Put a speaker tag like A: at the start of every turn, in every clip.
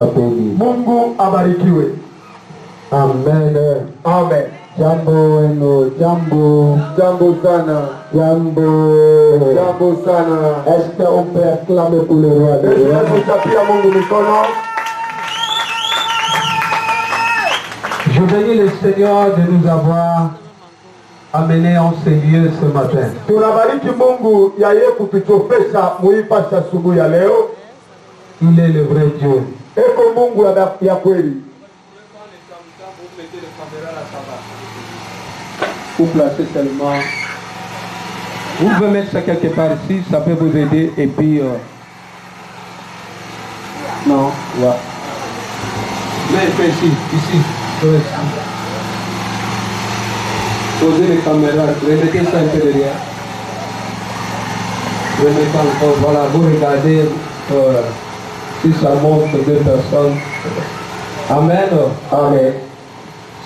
A: Mungu abarikiwe.
B: Amen.
A: Amen.
B: Jambo wenu, jambo.
A: Jambo sana.
B: Jambo.
A: Jambo sana.
B: Est-ce qu'on peut acclamer pour le roi de
A: Dieu? Tutapia Mungu mikono.
C: Je bénis le Seigneur de nous avoir amenés en ces lieux ce matin.
A: Tunabariki Mungu ya yeye kutuchofesha muipasha asubuhi ya leo.
C: Il est le vrai Dieu.
A: Eko Mungu ya kweli.
C: Vous placez seulement. Vous pouvez mettre ça quelque part ici, ça peut vous aider. Et puis. Non, ouais. Mais ici. Posez les caméras, remettez ça un peu derrière. Remettez encore, voilà, vous regardez si ça montre deux personnes. Amen.
A: Amen.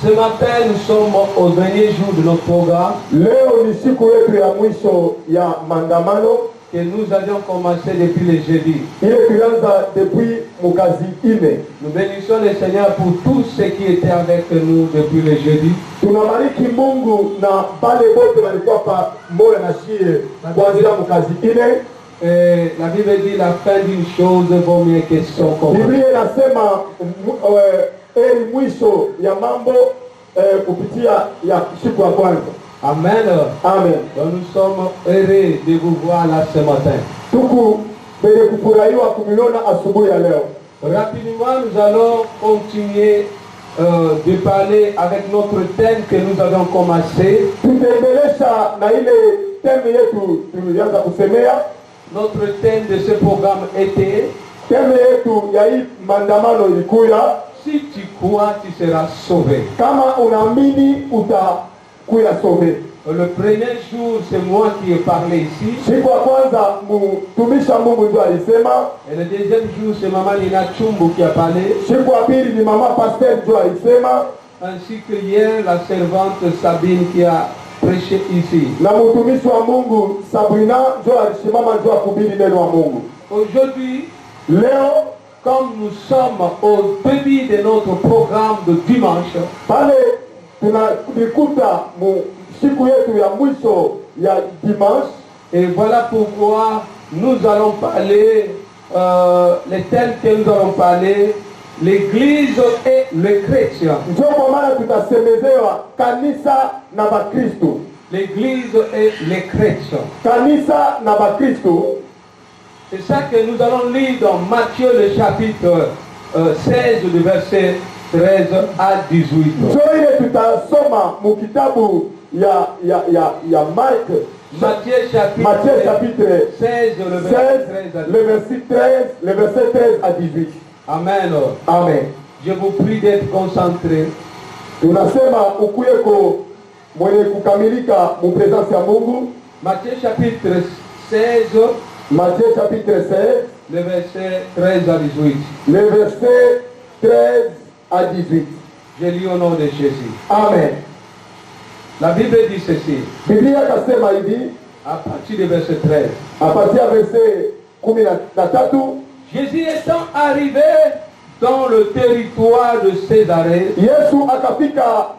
C: Ce matin, nous sommes au dernier jour de notre programme.
A: Leo ni siku yetu ya mwisho ya maandamano
C: Que nous avions commencé depuis le jeudi.
A: ile tulianza depuis mukazi ine.
C: Nous bénissons le Seigneur pour tous ceux qui étaient avec nous depuis le jeudi.
A: Tunabariki Mungu na bale bote walikuwa pamoja na shie kuanzia mukazi ine.
C: La Bible dit la fin d'une chose vaut mieux que son commencement.
A: Biblia inasema heri mwisho ya mambo kupitia ya siku ya kwanza.
C: Amen.
A: Amen.
C: Donc nous sommes heureux de vous voir là ce matin.
A: Tuku benye kufurahiwa kumiliona asubuhi ya leo.
C: Rapidement, nous allons continuer de parler avec notre thème que nous avons commencé.
A: Tutaendelesha na ile teme yetu tulianza kusemea.
C: Notre thème de ce programme était
A: Teme yetu ya hii maandamano ilikuya,
C: si tu crois, tu seras sauvé.
A: kama unaamini utakuya sauvé.
C: Le premier jour, c'est moi qui ai parlé ici.
A: Siku ya kwanza mtumisha Mungu ndio alisema.
C: Et le deuxième jour, c'est Maman Lina Chumbu qui a parlé.
A: Siku ya pili ni mama pasteur ndio alisema.
C: Ainsi que hier, la servante Sabine qui a prêché ici.
A: Na mtumishi wa Mungu Sabrina ndio alisimama ndio kuhubiri neno wa Mungu.
C: Aujourd'hui,
A: Leo
C: comme nous sommes au début de notre programme de dimanche,
A: pale tunajikuta siku yetu ya mwisho ya dimanche.
C: et voilà pourquoi nous allons parler, les thèmes que nous allons parler, l'église et le chrétien.
A: Ndio kwa maana tutasemezewa kanisa na Bakristo.
C: L'église et les chrétiens.
A: Kanisa na Bakristo.
C: C'est ça que nous allons lire dans Matthieu le chapitre 16, du verset 13 à 18.
A: Ndio ile tutasoma mu kitabu ya Mark.
C: Matthieu
A: chapitre
C: 16,
A: le verset 13 à 18.
C: Amen.
A: Amen.
C: Je vous prie d'être concentrés.
A: Tunasema ukuyeko mwenye kukamilika mu presence ya Mungu.
C: Matthieu chapitre 16,
A: Matthieu chapitre 16,
C: le verset 13 à 18.
A: le verset 13 à 18.
C: Je lis au nom de Jésus.
A: Amen.
C: La Bible dit ceci,
A: Biblia kasema hivi,
C: à partir du verset 13.
A: a partir ya verset 13,
C: Jésus étant arrivé dans le territoire de Césarée,
A: Yesu akafika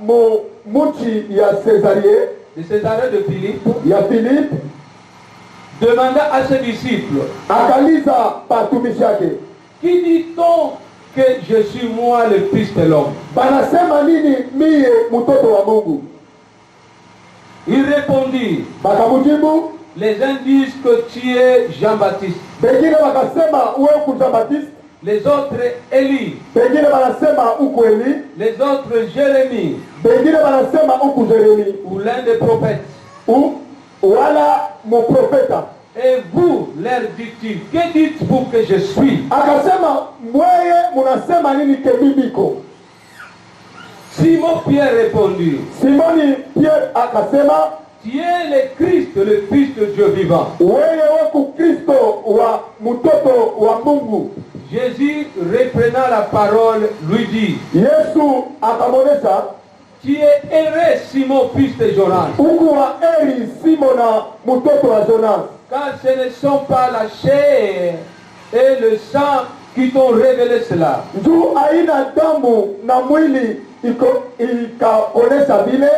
A: muchi ya Cesarie,
C: de Césarée de Philippe,
A: ya Philippe,
C: demanda à ses disciples,
A: akaliza patumishi yake,
C: qui dit-on que je suis moi le Fils de l'homme?
A: banasema nini mie mtoto wa Mungu?
C: Il répondit,
A: Bakamujibu,
C: les uns disent que tu es Jean-Baptiste,
A: pengine bakasema uwe uku Jean-Baptiste,
C: les autres Élie,
A: pengine banasema uku Eli,
C: les autres Jérémie,
A: pengine banasema uku Jeremi,
C: ou l'un des prophètes.
A: wala muprofeta.
C: Et vous, leur dit-il, que dites-vous que je suis?
A: Akasema mweye munasema nini kemibiko?
C: Simon Pierre répondit,
A: Simoni Pierre akasema,
C: tu es le Christ, le Fils de Dieu vivant.
A: wewe weku Kristo wa mtoto wa Mungu.
C: Jésus, reprenant la parole, lui dit,
A: Yesu akamonesha,
C: tu es heureux, Simon, fils de Jonas,
A: uku wa eri Simona mtoto wa Jonas,
C: car ce ne sont pas la chair et le sang qui t'ont révélé cela.
A: Juu haina damu na mwili ikaonesha vile,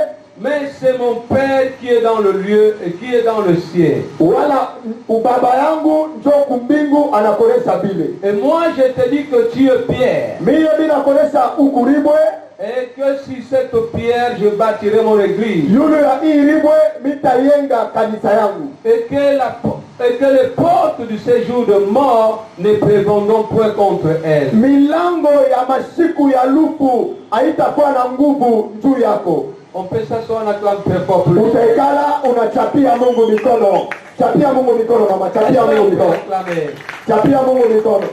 C: Mais c'est mon Père qui est dans le lieu et qui est dans le ciel.
A: wala ubaba yangu njo kumbingu anakonesha vile.
C: Et moi je te dis que tu es Pierre.
A: Mie binakonesha ukuribwe,
C: Et que si cette pierre, je bâtirai mon église.
A: yule ya iribwe mitayenga kanisa yangu.
C: Et que les portes du séjour de mort ne prévendront point contre elle.
A: Milango ya mashiku ya lufu haitakuwa na nguvu juu yako.
C: On peut s'asseoir, on acclame très fort pour lui.
A: Utaikala unachapia Mungu mikono. Chapia Mungu mikono mama, chapia Mungu mikono.
C: Acclamer.
A: Chapia Mungu mikono.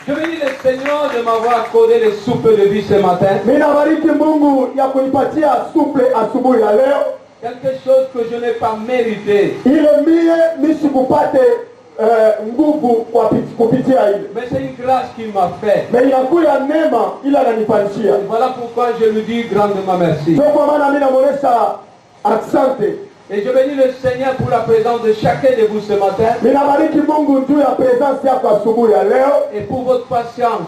C: Je bénis le Seigneur de m'avoir accordé les souples de vie ce matin.
A: Mimi nabariki Mungu ya kunipatia suple asubuhi ya leo.
C: Quelque chose que je n'ai pas mérité.
A: Ile mie misikupate nguvu kwa kupitia ile.
C: Mais c'est une grâce qu'il m'a fait.
A: Mais inakuya neema ila ananifanyishia.
C: Voilà pourquoi je lui dis grandement merci.
A: Ndio kwa maana mimi namuonesha asante.
C: Et je bénis le Seigneur pour la présence de chacun de vous ce matin.
A: Mimi nabariki Mungu juu ya presence yako asubuhi ya leo.
C: Et pour votre patience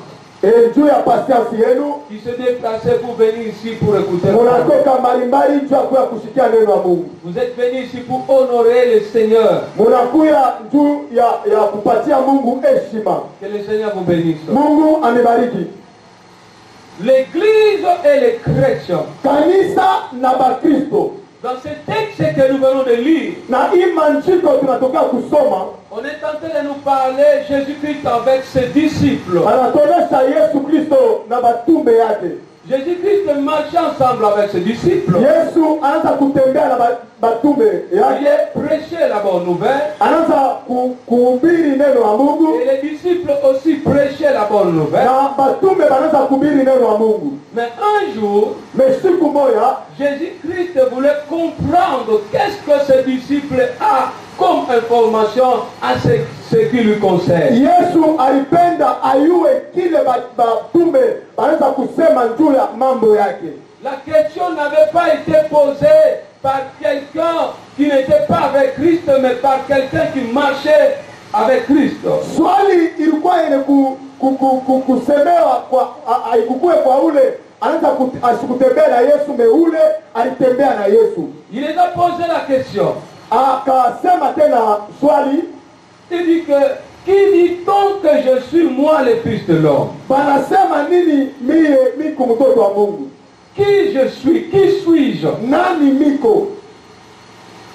A: Juu ya patience yenu.
C: qui se déplaçait pour venir ici pour écouter.
A: Munatoka mbalimbali juu ya kuya kusikia neno la Mungu.
C: Vous êtes venus ici pour honorer le Seigneur.
A: Munakuya juu ya kupatia Mungu heshima.
C: Que le Seigneur vous bénisse.
A: Mungu amebariki.
C: L'église et les chrétiens.
A: Kanisa na Bakristo.
C: Dans ce texte que nous venons de lire,
A: Na hii manchiko tunatoka kusoma,
C: on est en train de nous parler Jésus-Christ avec ses disciples.
A: anatuonesha Yesu Kristo na batume yake.
C: Jésus-Christ marchait ensemble avec ses disciples.
A: Yesu anaanza kutembea na batume
C: Il
A: yake,
C: a prêché la bonne nouvelle.
A: anaanza kuhubiri neno la Mungu
C: Et les disciples aussi prêchaient la bonne nouvelle.
A: na batume banaanza kuhubiri neno la Mungu.
C: Mais un jour,
A: Mais siku moja
C: Jésus-Christ voulait comprendre qu'est-ce que ses disciples ont comme information à ce qui lui concerne.
A: Yesu alipenda ayue kile batume banaanza kusema juu ya mambo yake.
C: La question n'avait pas été posée par quelqu'un qui n'était pas avec Christ, mais par quelqu'un qui marchait avec Christ.
A: Swali ilikuwa ile kusemewa kwa haikukue kwa ule anaanza asikutembea na Yesu, meule alitembea na Yesu.
C: Il les a posé la question.
A: Akasema tena swali,
C: Il dit que qui dit-on que je suis moi le fils de l'homme?
A: banasema nini mie miko mtoto wa Mungu?
C: Qui je suis? Qui suis-je?
A: Nani miko?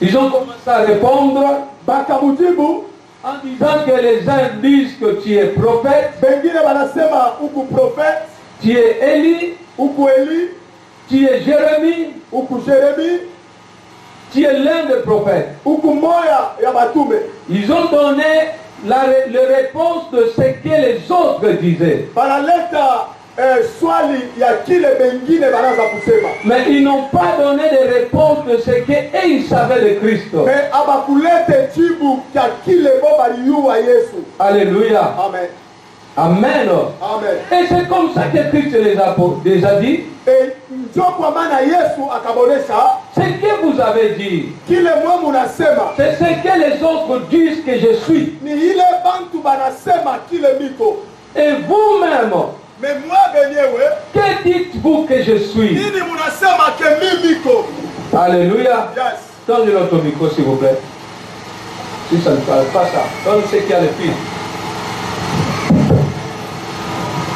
C: Ils ont commencé à répondre
A: Bakamujibu,
C: en disant que les uns disent que tu es prophète,
A: bengine banasema uku profete,
C: tu es Élie,
A: uku Eli,
C: tu es Jérémie,
A: uku Jeremi,
C: tu es l'un des prophètes.
A: uku moya ya batume.
C: Ils ont donné la réponse de ce que les autres disaient.
A: Banaleta swali ya kile bengine banaanza kusema.
C: Mais ils n'ont pas donné de réponse de ce qu'eux ils savaient de Christ.
A: Mais abakulete jibu ya kile bo baliyua Yesu.
C: Alléluia.
A: Amen.
C: Amen.
A: Amen.
C: Et c'est comme ça que Christ les a déjà dit.
A: Ndio kwa maana Yesu akabonesha
C: Ce que vous avez dit,
A: kile mwe munasema
C: c'est ce que les autres disent que je suis.
A: ni ile bantu banasema kile miko.
C: Et vous-même,
A: Mais mwe benyewe
C: que dites-vous que je suis?
A: nini munasema ke mimi miko?
C: Alléluia.
A: Yes.
C: Donne-lui notre micro, s'il vous plaît. Si ça ne parle pas ça, donne ce qu'il y a le fil.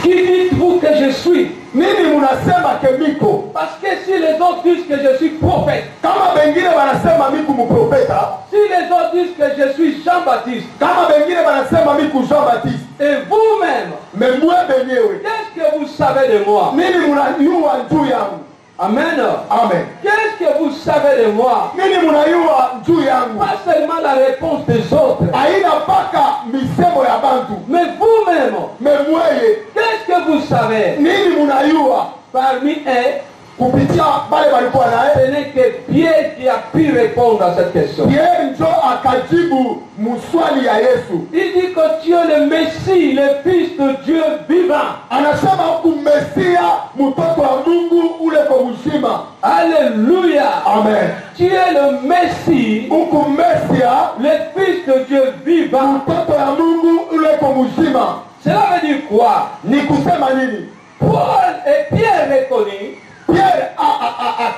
C: Qui dites-vous que je suis?
A: Nini munasema ke miko?
C: Parce que si les autres disent que je suis prophète,
A: Kama bengine banasema miku muprofeta,
C: si les autres disent que je suis Jean-Baptiste,
A: kama bengine banasema miku Jean-Baptiste,
C: et vous-même,
A: mais mwe benyewe
C: qu'est-ce que vous savez de moi?
A: nini munayua juu yangu?
C: Amen.
A: Amen.
C: Qu'est-ce que vous savez de moi?
A: Nini munayua juu yangu?
C: Pas seulement la réponse des autres,
A: Haina mpaka misemo ya bantu,
C: mais vous-même,
A: mais mweye
C: qu'est-ce que vous savez?
A: nini munayua?
C: Parmi eux,
A: Kupitia bale balikuwa naye,
C: ce n'est que Pierre qui a pu répondre à cette question.
A: Pierre njo akajibu muswali ya Yesu.
C: Il dit que tu es le Messie, le Fils de Dieu vivant.
A: Anasema huku Mesia, mtoto wa Mungu ule kwa uzima.
C: Alléluia.
A: Amen.
C: Tu es le Messie,
A: Huku Mesia,
C: le Fils de Dieu vivant.
A: mtoto wa Mungu ule kwa uzima.
C: Cela veut dire quoi?
A: Ni kusema nini?
C: Paul et Pierre reconnaissent
A: Pierre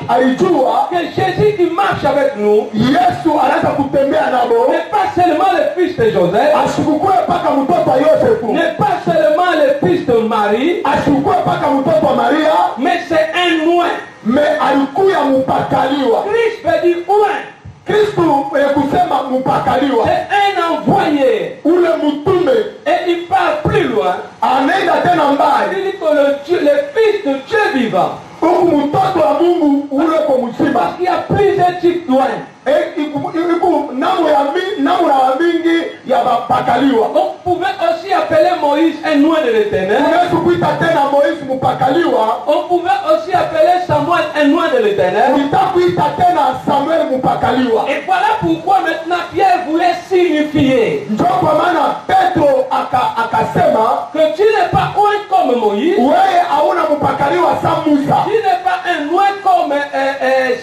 A: alijua
C: que Jésus qui marche avec nous
A: Yesu anaweza kutembea nabo,
C: n'est pas seulement le fils de Joseph,
A: asikukue mpaka mtoto wa Yosefu,
C: n'est pas seulement le fils de Marie,
A: asikukue mpaka mtoto wa Maria,
C: mais c'est un oint.
A: me alikuya mpakaliwa.
C: Christ veut dire oint.
A: Kristu kusema mpakaliwa,
C: C'est un envoyé.
A: ule mtume
C: Et il part plus loin.
A: anaenda tena
C: Il
A: mbali,
C: dit que le fils de Dieu vivant.
A: huku mtoto wa Mungu ule kwa mzima.
C: Parce qu'il y a plusieurs types d'oints.
A: Iku namna ya mingi ya bapakaliwa.
C: On pouvait aussi appeler Moïse un oint de l'Éternel.
A: Unaweza kuita tena Moizi mpakaliwa,
C: On pouvait aussi appeler Samuel un oint de l'Éternel.
A: utakuita tena Samuel mpakaliwa.
C: Et voilà pourquoi maintenant Pierre voulait signifier
A: Ndio kwa maana Petro akasema
C: que tu n'es pas oint comme Moïse,
A: wewe hauna mpakaliwa sa Musa,
C: tu n'es pas un oint comme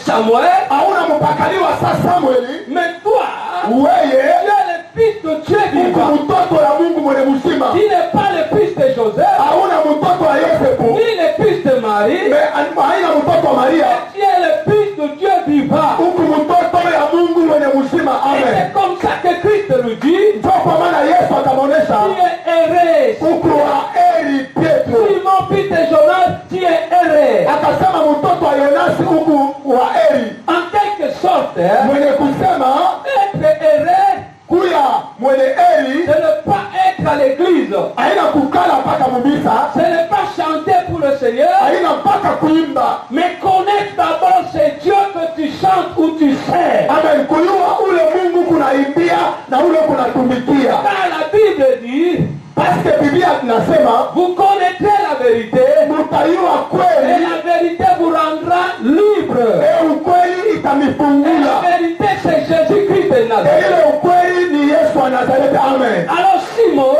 C: Samuel,
A: hauna mpakaliwa sa Samueli,
C: mais toi,
A: wewe
C: tu es le fils de Dieu
A: uko
C: vivant.
A: mtoto wa Mungu mwenye mzima,
C: Tu n'es pas le fils de Joseph,
A: hauna mtoto wa Yosefu,
C: ni le fils de Marie,
A: haina mtoto wa Maria,
C: tu es le fils de Dieu vivant.
A: uko mtoto ya Mungu mwenye mzima.
C: Et
A: Amen.
C: c'est comme ça que Christ lui dit,
A: Ndio kwa maana Yesu akamwonyesha
C: tu es erré.
A: uko wa heri Petro,
C: Simon, fils de Jonas, tu es erré.
A: akasema mtoto wa Yonasi uko wa heri,
C: En quelque sorte,
A: mwenye kusema
C: être erré,
A: kuya mwenye heri
C: ce n'est pas être à l'église.
A: haina kukala mpaka mubisa,
C: Ce n'est pas chanter pour le Seigneur,
A: haina mpaka kuimba.
C: mais connaître d'abord c'est Dieu que tu chantes ou tu sais.
A: Amen. Kuyua ule Mungu kunaimbia na ule kunatumikia,
C: Car la Bible dit,
A: parce que Biblia tunasema
C: vous connaîtrez la vérité
A: mutayua
C: et
A: kweli,
C: la vérité vous rendra libre.
A: ukweli
C: Et la
A: itamifungula.
C: vérité c'est Jésus-Christ de
A: Ile
C: Nazareth.
A: ukweli ni Yesu wa Nazareti. Amen.
C: Alors Simon,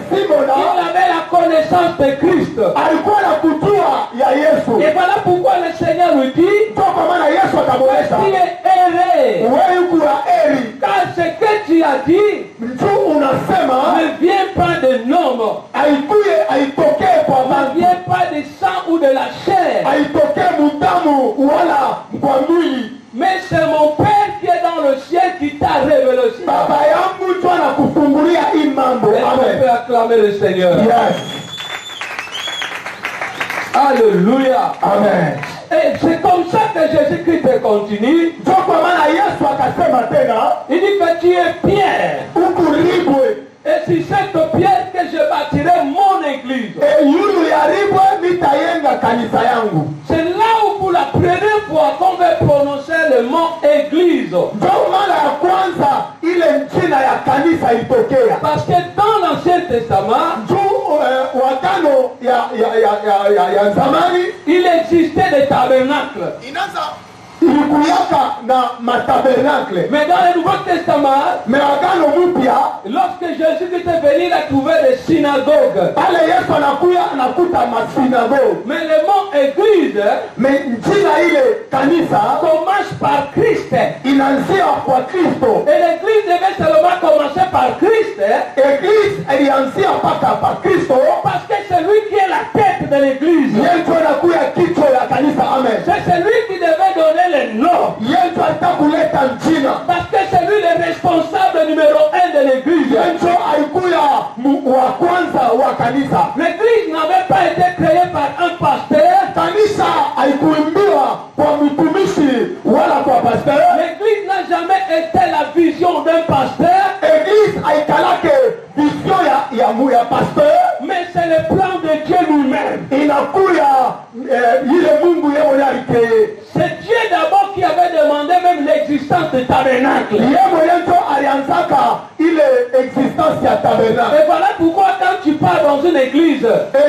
A: Simona
C: il avait la connaissance de Christ.
A: alikuwa na kujua ya Yesu,
C: Et voilà pourquoi le Seigneur lui dit,
A: ndio kwa maana Yesu
C: tu
A: akamwonyesha
C: es erré.
A: wewe uko wa heri,
C: Car ce que tu as dit
A: mtu unasema
C: ne vient pas de l'homme,
A: haitokee kwa
C: ne
A: maji,
C: vient pas du sang ou de la chair,
A: haitokee mutamu wala kwa mwili.
C: mais c'est mon Père qui est dans le ciel qui t'a révélé cela.
A: Baba yangu ndio anakufungulia hii mambo.
C: Est-ce qu'on
A: Amen.
C: peut acclamer le Seigneur?
A: Yes.
C: Alléluia.
A: Amen.
C: Et c'est comme ça que Jésus-Christ continue.
A: Ndio kwa maana Yesu akasema tena,
C: Il dit que tu es Pierre.
A: ukuribwe
C: Et c'est cette pierre que je bâtirai mon église.
A: yulu yaribwe nitayenga kanisa yangu.
C: C'est là où pour la première fois qu'on veut prononcer le mot église.
A: Ndio mara ya kwanza ile jina ya kanisa ilitokea.
C: Parce que dans l'Ancien Testament,
A: Juu wakano ya zamani
C: il existait des tabernacles.
A: ilikuyaka na matabernakle,
C: Mais dans le Nouveau Testament,
A: me agano mpya
C: lorsque Jésus-Christ est venu, il a trouvé des synagogues.
A: pale Yesu anakuta masinagogi,
C: Mais le mot église
A: me jina ile kanisa
C: commence par Christ.
A: inaanzia kwa Kristo.
C: Et l'église devait seulement commencer par Christ.
A: Eglise ilianzia mpaka pa Kristo,
C: Parce que c'est lui qui est la tête de l'église.
A: yeye ndio anakuya kichwa ya kanisa. Amen.
C: C'est celui qui devait donner le nom.
A: Yeye ndio atakuleta jina,
C: Parce que c'est lui le responsable numéro 1 de l'église.
A: yeye ndio alikuya wa kwanza wa kanisa.
C: L'église n'avait pas été créée par un pasteur.
A: Kanisa haikuimbiwa kwa mtumishi wala kwa pastor.
C: L'église n'a jamais été la vision d'un pasteur.
A: Eglise haikalake vision ya pastor,
C: Mais c'est le plan de Dieu lui-même.
A: inakuya ile Mungu yeye mwenyewe alikee.
C: C'est Dieu d'abord qui avait demandé même l'existence du tabernacle.
A: Yeye mwenyewe ndio alianzaka ile existence ya tabernacle.
C: Et voilà pourquoi quand tu pars dans une église,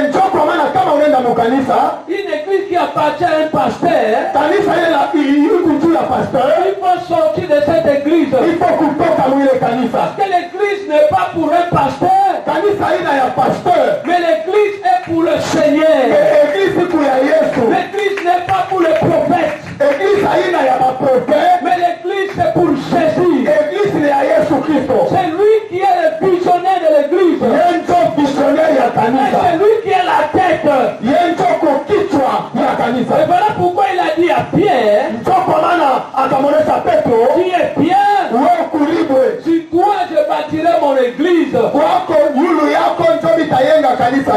A: Ndio kwa maana kama unaenda mukanisa,
C: une église qui appartient à un pasteur,
A: kanisa ile iko juu ya pastor,
C: il faut sortir de cette église.
A: ipo kutoka mwile kanisa.
C: Parce que l'église n'est pas pour un pasteur,
A: Kanisa ina ya pastor,
C: mais l'église est pour le Seigneur.
A: eglise iko ya Yesu.
C: L'église n'est pas pour le prophète,
A: Eglise haina ya maprofeti,
C: mais l'église c'est pour Jésus.
A: eglise ni ya Yesu Kristo.
C: C'est lui qui est le visionnaire de l'église.
A: Yeye ndio visionnaire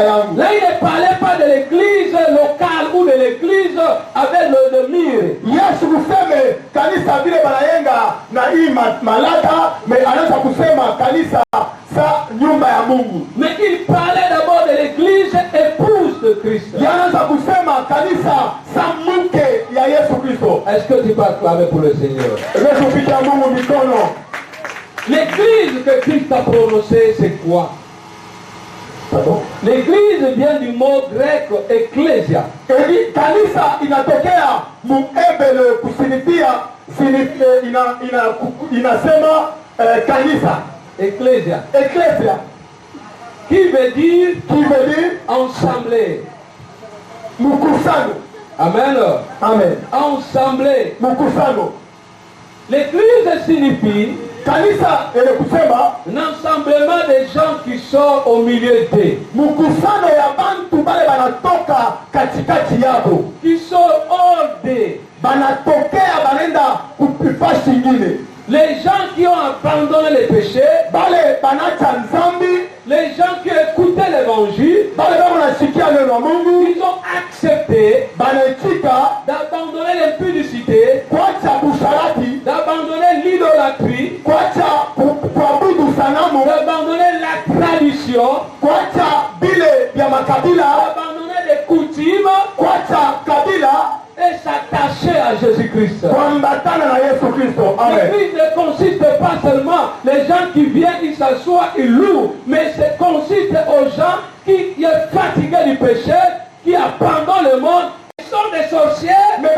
A: yangu.
C: Là, il ne parlait pas de l'église locale ou de l'église avec le mur.
A: Yesu kuseme kanisa vile banayenga na hii malata, me anaanza kusema kanisa sa nyumba ya Mungu.
C: Mais il parlait d'abord de l'église épouse de Christ.
A: Yanaanza kusema kanisa sa mke ya Yesu Kristo.
C: Est-ce que tu peux acclamer pour le Seigneur?
A: Yesu picha Mungu mikono.
C: L'église que Christ a prononcée, c'est quoi?
A: Pardon?
C: L'église vient du mot grec ecclesia.
A: Kanisa inatokea muebele kusinifia inasema kanisa.
C: Ecclesia.
A: Ecclesia.
C: Qui veut dire
A: Kiveli
C: ensemble.
A: mkusano.
C: Amen.
A: Amen.
C: Ensemble.
A: Mkusano.
C: L'église signifie
A: Kanisa ele kusema
C: un assemblement de gens qui sont au milieu d'eux.
A: mkusano ya bantu bale banatoka katikati yabo.
C: Qui sont hors d'eux.
A: Banatokea banenda kupifashi ingine.
C: Les gens qui ont abandonné le péché.
A: Bale banacha nzambi.
C: Les gens qui écoutaient l'évangile.
A: Bale bako nasikia neno la Mungu.
C: Ils ont accepté
A: Banaitika
C: d'abandonner l'impudicité,
A: kuacha busharati,
C: d'abandonner l'idolâtrie,
A: kuacha kuabudu sanamu,
C: d'abandonner la tradition,
A: kuacha bile vya makabila,
C: d'abandonner les coutumes
A: kuacha kabila,
C: et s'attacher à Jésus-Christ.
A: kuambatana na Yesu Kristo. Amen.
C: L'église ne consiste pas seulement les gens qui viennent, ils s'assoient, ils louent, mais ça consiste aux gens qui sont fatigués du péché, qui abandonnent le monde, ils sont des sorciers.
A: Mais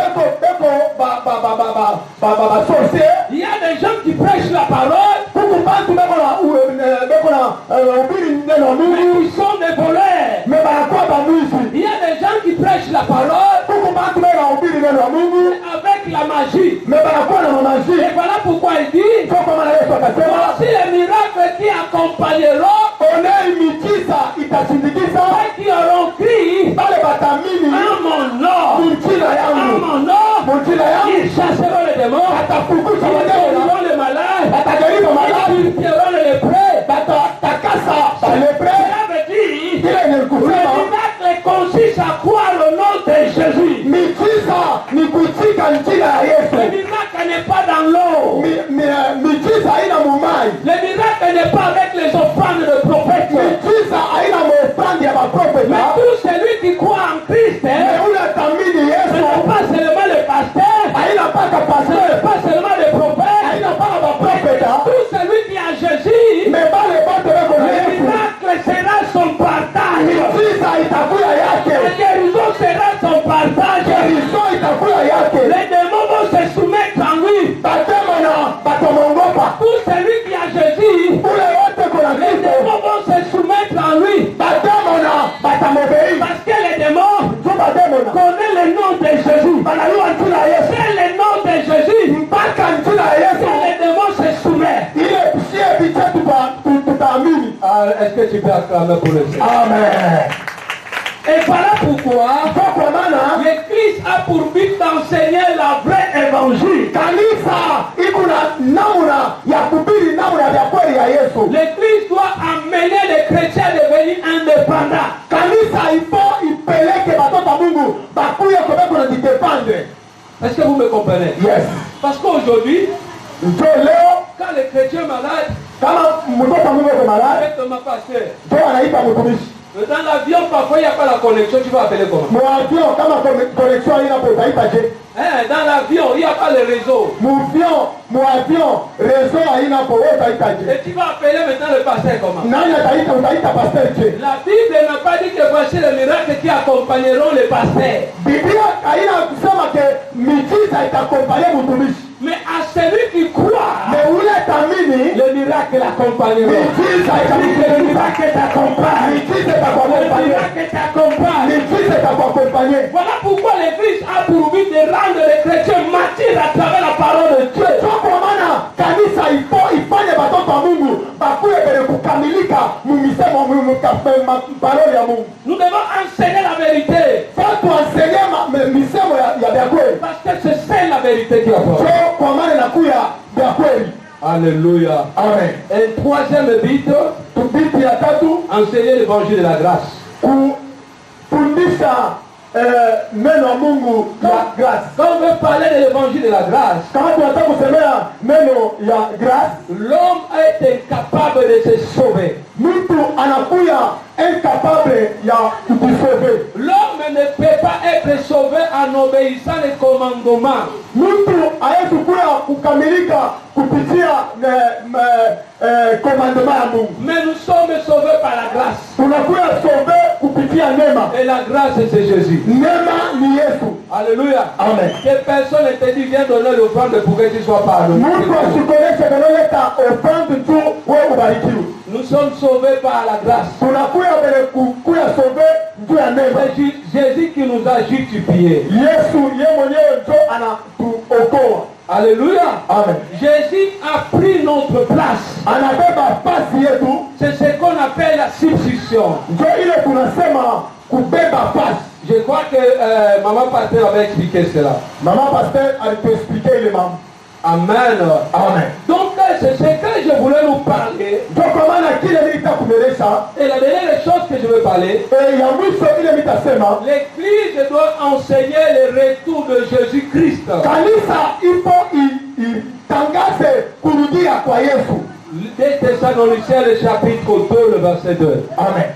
A: sorcier.
C: Il y a des gens qui prêchent la parole,
A: Kuku bantu beko na ubiri neno la
C: mais
A: Mungu.
C: qui sont des voleurs.
A: Mais banakuwa bamwizi.
C: Il y a des gens qui prêchent la parole
A: Kuku bantu beko na ubiri neno la Mungu.
C: avec la magie.
A: Mais banakuwa na mamaji.
C: Et voilà pourquoi il dit,
A: Sio kama na Yesu akasema
C: voici les miracles qui accompagneront
A: onei miujiza itasindikiza
C: ceux qui auront crié
A: bale batamini
C: en mon nom.
A: mjina
C: En
A: yangu.
C: mon nom,
A: Mjina yangu
C: ils chasseront les démons,
A: atafukuza
C: ils
A: mademola.
C: guériront les malades,
A: Atajaribu
C: ils
A: maladi.
C: purifieront les lépreux.
A: Batatakasa balepre.
C: Cela veut dire,
A: Kile yenye
C: le
A: kusema
C: miracle consiste à croire au nom de Jésus.
A: miujiza ni kutika njina ya
C: Le
A: Yesu.
C: miracle n'est pas dans l'eau.
A: Miujiza haina mumai.
C: Le miracle n'est pas avec les offrandes de prophètes.
A: Miujiza haina maofrandi ya
C: Mais
A: maprofeta.
C: tout celui qui croit en Christ,
A: Mais ule atamini
C: ce
A: Yesu
C: n'est pas seulement le pasteur,
A: haina mpaka
C: ce
A: pastor,
C: n'est pas seulement le prophète,
A: haina mpaka maprofeta.
C: tout celui qui a Jésus,
A: Mais bale bote beko na
C: le
A: Yesu.
C: miracle sera son partage.
A: Miujiza itakuwa
C: La
A: yake.
C: guérison sera son partage.
A: Kristo itakuwa yake.
C: Les démons vont se soumettre en lui.
A: Batema na batamwogopa.
C: Tout celui qui a Jésus,
A: Ule wote kuna
C: les
A: Kristo.
C: démons vont se soumettre en lui.
A: Batema na batamobei.
C: Parce que les démons
A: Tu batema na.
C: connaissent le nom de Jésus.
A: Banajua njina ya Yesu.
C: C'est le nom de Jésus
A: Mpaka njina ya
C: que
A: Yesu.
C: les démons se soumettent.
A: Ile sie biche tutaamini.
C: Est-ce que tu peux acclamer pour le Seigneur?
A: Amen.
C: Et voilà pourquoi
A: Kwa maana
C: l'Église a pour but d'enseigner la vraie évangile.
A: kanisa iko na namna ya kuhubiri namna ya kweli ya Yesu.
C: L'Église doit amener les chrétiens à devenir indépendants.
A: Kanisa ifo ipeleke batoto wa Mungu bakuye kubeko na jidependre.
C: Est-ce que vous me comprenez?
A: Yes.
C: Parce qu'aujourd'hui,
A: Njo leo
C: quand les chrétiens malades,
A: kama mtoto wa Mungu yuko malaya,
C: avec ma pasteur,
A: njo anaita mtumishi.
C: dans l'avion, parfois il n'y a pas la connexion, tu vas appeler comment?
A: Muavion kama connexion haina hapo utaita je?
C: Dans l'avion, il n'y a pas le réseau.
A: Muavion réseau haina hapo wewe utaita je?
C: Et tu vas appeler maintenant le pasteur comment?
A: Nani utaita pasteur je?
C: La Bible n'a pas dit que voici les miracles qui accompagneront les pasteurs.
A: Biblia haina kusema ke miujiza itakompania mtumishi.
C: Mais à celui qui croit,
A: Mais ule tamini
C: le miracle accompagnera.
A: miujiza
C: Le miracle t'accompagne.
A: miujiza
C: Le
A: itakuakompania.
C: miracle t'accompagne.
A: Miujiza itakuakompania.
C: Voilà pourquoi l'Église a pour but de rendre les chrétiens matures à travers la parole de Dieu.
A: Kwa maana kanisa ifanye batoto wa Mungu bakuye mbele kukamilika mumisemo parole ya Mungu.
C: Nous devons enseigner la vérité.
A: Faut tuenseigner misemo ya vya kweli.
C: Parce que c'est ça la vérité qui apporte.
A: So kwa maana inakuya vya kweli.
C: Alléluia.
A: Amen.
C: Et troisième but,
A: Tubiti ya tatu
C: enseigner l'évangile de la grâce.
A: kufundisha neno la Mungu la grâce.
C: Quand on veut parler de l'évangile de la grâce,
A: Kama tunataka kusemea neno ya grâce,
C: l'homme est incapable de se sauver.
A: mtu anakuya incapable ya kujisauver.
C: L'homme ne peut pas être sauvé en obéissant les commandements.
A: Mtu hawezi kuya kukamilika kupitia commandement ya Mungu.
C: Mais nous sommes sauvés par la grâce.
A: Tunakuya sauve kupitia neema.
C: Et la grâce, c'est Jésus.
A: Neema ni Yesu.
C: Alléluia.
A: Amen.
C: Que personne ne te dit viens donner l'offrande pour que tu sois pardonné.
A: Mtu asikuoneshe kanoleta offrande tu wewe ubarikiwe.
C: Nous sommes sauvés par la grâce.
A: Tunakuya mbele kuya sauve juu ya neema.
C: C'est Jésus qui nous a justifiés.
A: Yesu yeye mwenyewe ndio anatuokoa.
C: Alléluia.
A: Amen.
C: Jésus a pris notre place.
A: Anabeba pasi yetu.
C: C'est ce qu'on appelle la substitution.
A: Ndio ile tunasema kubeba pasi.
C: Je crois que maman pasteur avait expliqué cela.
A: Mama pasteur alituexpliquer ile mambo.
C: Amen.
A: Amen.
C: Donc c'est ce que je voulais nous parler.
A: Ndio kwa maana kile nitakumelesha
C: Et la dernière chose que je veux parler,
A: ya mwisho ile nitasema
C: l'Église doit enseigner le retour de Jésus-Christ.
A: kanisa ipo itangaze kurudia kwa Yesu.
C: Des Thessaloniciens, le chapitre 2, le verset 2.
A: Amen.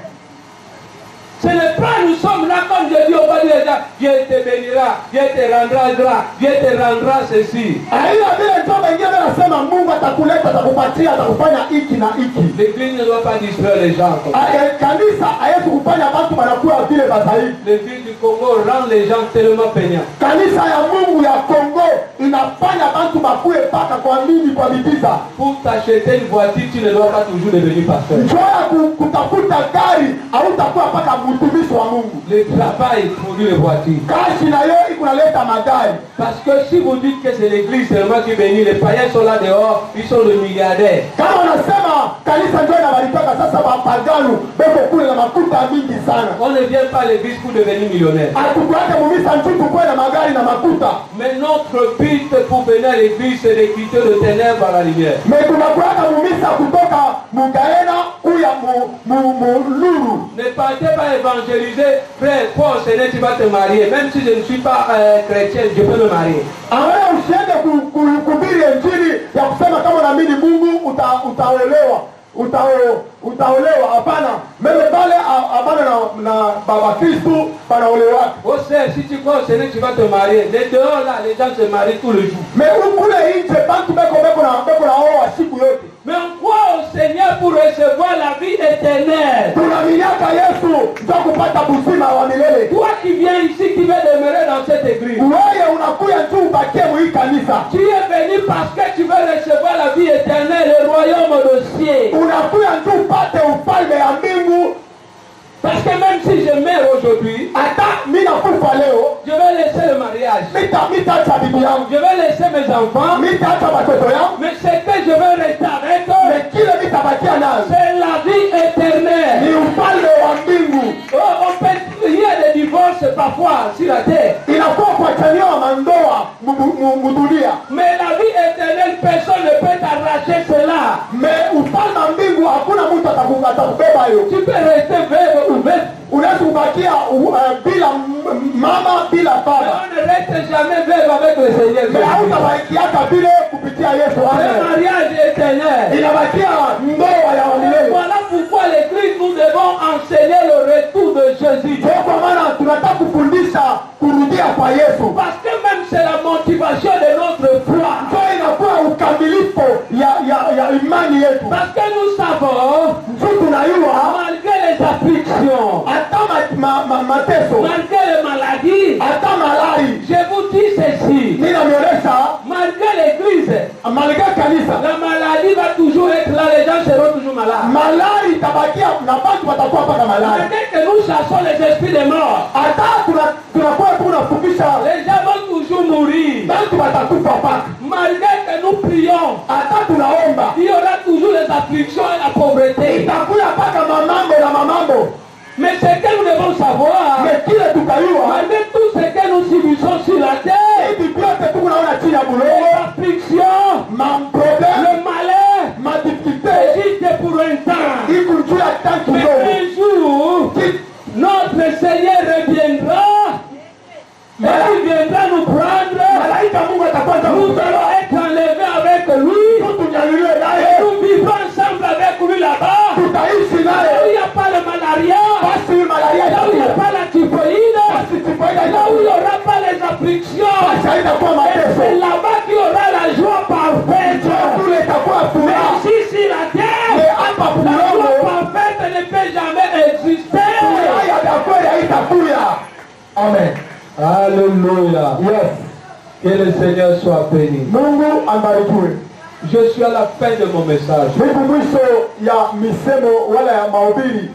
C: Ce n'est pas nous sommes là comme Dieu dit, on va dire les gens, Dieu te bénira, Dieu te rendra grâce, Dieu te rendra ceci.
A: Aina vile ndio wengine wanasema Mungu atakuleta, atakupatia, atakufanya hiki na hiki.
C: L'Église ne doit pas distraire les gens.
A: Kanisa haiwezi kufanya watu wanakuwa vile badhaifu.
C: L'Église du Congo rend les gens tellement peignants.
A: Kanisa ya Mungu ya Kongo inafanya watu bakuwe paka kwa nini kwa midiza.
C: Pour t'acheter une voiture, tu ne dois pas toujours devenir pasteur.
A: Njoo kutafuta gari au utakuwa paka mtumishi wa Mungu.
C: Le travail produit les voitures.
A: Kashi na yo ikunaleta magari.
C: Parce que si vous dites que c'est l'église seulement qui bénit, les païens sont là dehors, ils sont des milliardaires.
A: Kama wanasema kanisa ndio inabarikiwa sasa wapagano beko kule na makuta mingi sana.
C: On ne vient pas à l'église pour devenir millionnaire.
A: Atukuache mumisa nchutu kwa na magari na makuta.
C: Mais notre but pour venir à l'église, c'est de quitter le ténèbre à la lumière.
A: Mais tunakuacha mumisa kutoka mugaena kuya lulu.
C: Ne partez pas évangéliser, frère, Paul, Seigneur, tu vas te marier. Même si je ne suis pas chrétien, je peux me marier.
A: Awe usiende kuhubiri injili ya kusema kama unaamini Mungu utaolewa. Utaolewa hapana. Meme bale hapana na baba Kristo panaolewa.
C: Oh sœur, si tu crois au Seigneur, tu vas te marier. Les dehors là, les gens se marient tous les jours.
A: Mais ukule nje bantu beko na oa siku yote.
C: Mais on croit au Seigneur pour recevoir la vie éternelle.
A: Tunaaminiaka Yesu ndio kupata uzima wa milele.
C: Toi qui viens ici, qui veux demeurer dans cette église.
A: Wewe unakuya tu ubakie mwi kanisa.
C: Tu es venu parce que tu veux recevoir la vie éternelle, le royaume de ciel.
A: Unakuya tu upate ufalme ya mbingu.
C: Parce que même si je meurs aujourd'hui, je vais laisser le mariage. Je vais laisser mes enfants. Mais ce que je vais rester avec eux, c'est la vie éternelle. Oh, il y a des divorces parfois sur la terre. Mais la vie éternelle, personne ne peut t'arracher cela. Tu peux rester veuve ou veuve.
A: Unaweza kubakia bila mama bila baba.
C: On ne reste jamais veuve avec le Seigneur.
A: Mais hautabakiaka vile kupitia Yesu.
C: Le mariage éternel.
A: Inabakia ndoa ya milele.
C: Voilà pourquoi l'église nous devons enseigner le retour de Jésus.
A: Kwa maana tunataka kufundisha kurudia kwa Yesu. Parce
C: que même c'est la motivation de notre foi.
A: Ndio inakuwa ukamilifu ya imani yetu.
C: Parce que nous savons, malgré les afflictions, malgré les maladies, je vous dis ceci, malgré l'église, la maladie va toujours être là, les gens seront toujours malades. Malgré que nous chassons les esprits des morts, les gens vont toujours mourir. Malgré que nous prions, il y aura toujours les afflictions et la pauvreté. Mais ce que nous devons savoir, malgré tout ce que nous subissons sur la terre, l'affliction, le malheur, c'est juste pour un temps. Mais un jour, c'est là-bas qu'il aura la joie parfaite.
A: kule itakuwa
C: Mais
A: furaha.
C: ici sur la terre,
A: Mais hapa
C: la
A: kuliona
C: joie parfaite ne peut jamais exister.
A: furaha ya kweli haitakuya. Amen.
C: Alléluia.
A: Yes.
C: Que le Seigneur soit béni.
A: Mungu ambarikiwe.
C: Je suis à la fin de mon message.
A: Niko mwisho ya misemo wala ya mahubiri.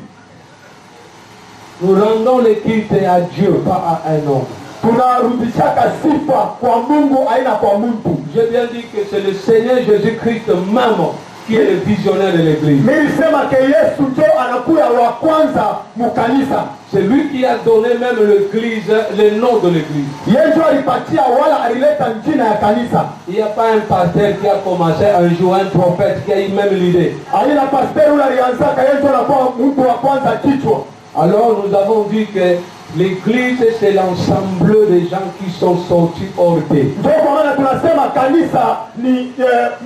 C: Nous rendons le culte à Dieu, pas à un homme.
A: Tunarudishaka sifa kwa Mungu aina kwa mtu.
C: J'ai bien dit que c'est le Seigneur Jésus-Christ même qui est le visionnaire de l'église.
A: Nilisema ke Yesu ndio anakuya wa kwanza mukanisa.
C: C'est lui qui a donné même l'église, le nom de l'église.
A: Yeye ndio alipatia wala alileta jina ya kanisa.
C: Il n'y a pas un pasteur qui a commencé un jour, un prophète qui a eu même l'idée.
A: Aina pastor ule alianzaka yeye ndio anakuwa mtu wa kwanza kichwa.
C: Alors nous avons vu que l'église c'est l'ensemble des gens qui sont sortis hors d'eux.
A: Ndio kwa maana tunasema kanisa ni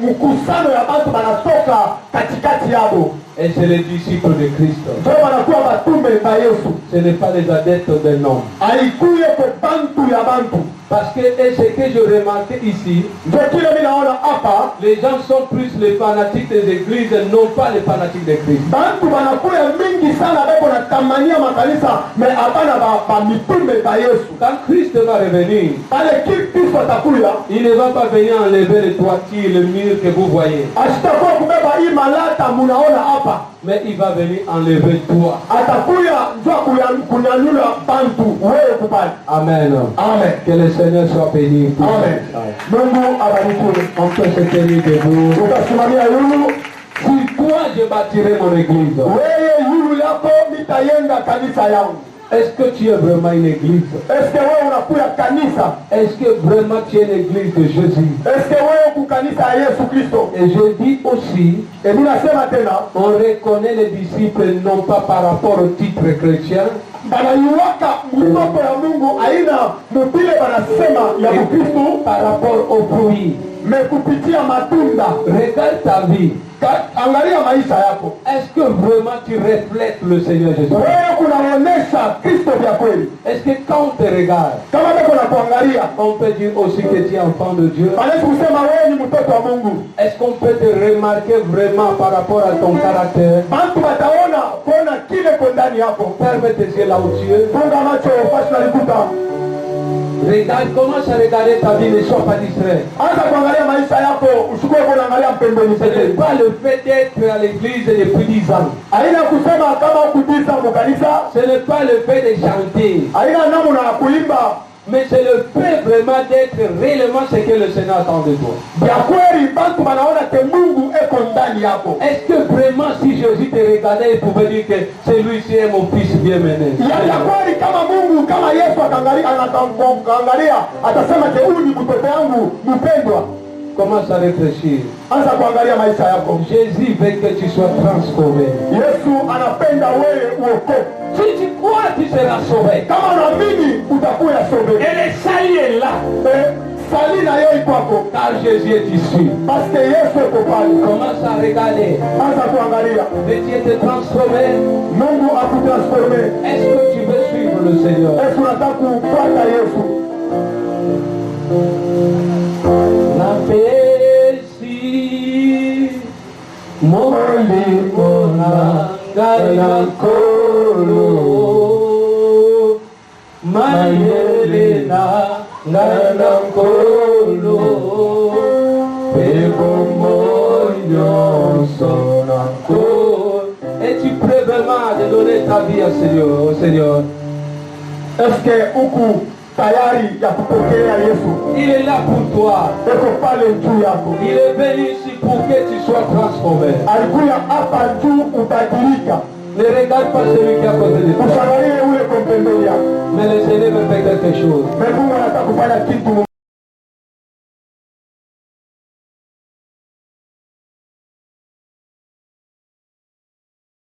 A: mkusano ya watu wanatoka katikati yao.
C: Et c'est les disciples de Christ.
A: Ndio wanakuwa batume ba Yesu.
C: Ce n'est pas les adeptes d'un homme.
A: Alikuye kwa bantu ya bantu.
C: Parce que et ce que je remarquais ici,
A: Ndio kile mimi naona hapa
C: les gens sont plus les fanatiques des églises, non pas les fanatiques de Christ.
A: bantu wanakuya mingi sana beko na tamania makanisa me hapana ba mitume ba Yesu.
C: Quand Christ va revenir,
A: Pale Kristo atakuya
C: il ne va pas venir enlever les toitures, le mur que vous voyez.
A: ashitakuwa kubeba hii malata munaona hapa,
C: Mais il va venir enlever toi.
A: atakuya njoo kunyanyula bantu wewe kubali.
C: Amen.
A: Amen.
C: Que le Seigneur soit béni.
A: Amen. Mungu abarikiwe.
C: On peut se tenir debout.
A: Utasimamia yulu.
C: Si toi je bâtirai mon église,
A: Wewe yulu yako nitayenga kanisa yangu.
C: est-ce que tu es vraiment une église?
A: Eske wewe unakuya kanisa?
C: Est-ce que vraiment tu es l'église de Jésus?
A: Eske wewe ku kanisa ya Yesu Kristo?
C: Et je dis aussi,
A: Ninasema tena,
C: on reconnaît les disciples non pas par rapport au titre chrétien,
A: banaiwaka mtoto ya Mungu aina mupile banasema ya Mkristo
C: par rapport au fruit.
A: mekupitia matunda.
C: Regarde ta vie.
A: Angalia maisha yako.
C: Est-ce que vraiment tu reflètes le Seigneur Jésus?
A: Wewe kunaonesha Kristo vya kweli.
C: Est-ce que quand on te regarde,
A: Kama beko na kuangalia,
C: on peut dire aussi que tu es enfant de Dieu?
A: basi kusema wewe ni mtoto wa Mungu.
C: Est-ce qu'on peut te remarquer vraiment par rapport à ton caractère?
A: Bantu bataona kuona kile kwa ndani yako.
C: Ferme tes yeux là où tu es.
A: Funga macho basi nalikuta.
C: Regarde, commence à regarder ta vie, ne sois pas distrait.
A: Anza kuangalia maisha yako, usikue kuangalia mpembeni.
C: Ce n'est pas le fait d'être à l'église depuis 10 ans.
A: Haina kusema kama ukubisa mukanisa,
C: Ce n'est pas le fait de chanter.
A: haina namna ya kuimba.
C: Mais c'est le fait vraiment d'être réellement ce que le Seigneur attend de toi.
A: Vya kweli bantu banaona ke Mungu eko ndani yako.
C: Est-ce que vraiment si Jésus te regardait, il pouvait dire que celui-ci est mon fils bien-aimé?
A: Ya kweli kama Mungu kama Yesu akaangalia anaangalia atasema ke huyu ni mtoto wangu mpendwa.
C: Commence à réfléchir.
A: Anza kuangalia maisha yako.
C: Jésus veut que tu sois transformé.
A: Yesu anapenda wewe uokoke.
C: Si tu crois, tu seras sauvé.
A: Kama unaamini utakuwa sauvé.
C: Et le salut est là.
A: Sali na yeye kwako.
C: Car Jésus est ici.
A: Parce que Yesu eko pale.
C: Commence à regarder.
A: Anza kuangalia.
C: Et tu es transformé.
A: Mungu akutransforme.
C: Est-ce que tu veux suivre le Seigneur?
A: Yesu unataka kufuata Yesu.
C: La pesi molimo nangayakolo mayelena nganankolo pekomoyonso nankolo. Es-tu prêt vraiment de donner ta vie au Seigneur?
A: Est-ce que uku tayari ya kupokea Yesu?
C: Il est là pour toi.
A: Eko pale juu yako.
C: Il est venu ici pour que tu sois transformé.
A: Alikuya hapa juu ubadilika.
C: Ne regarde pas celui qui est à côté de toi.
A: Usiangalie ule kwa pembeni yako.
C: Mais le Seigneur veut faire quelque chose.
A: Mungu anataka kufanya kitu.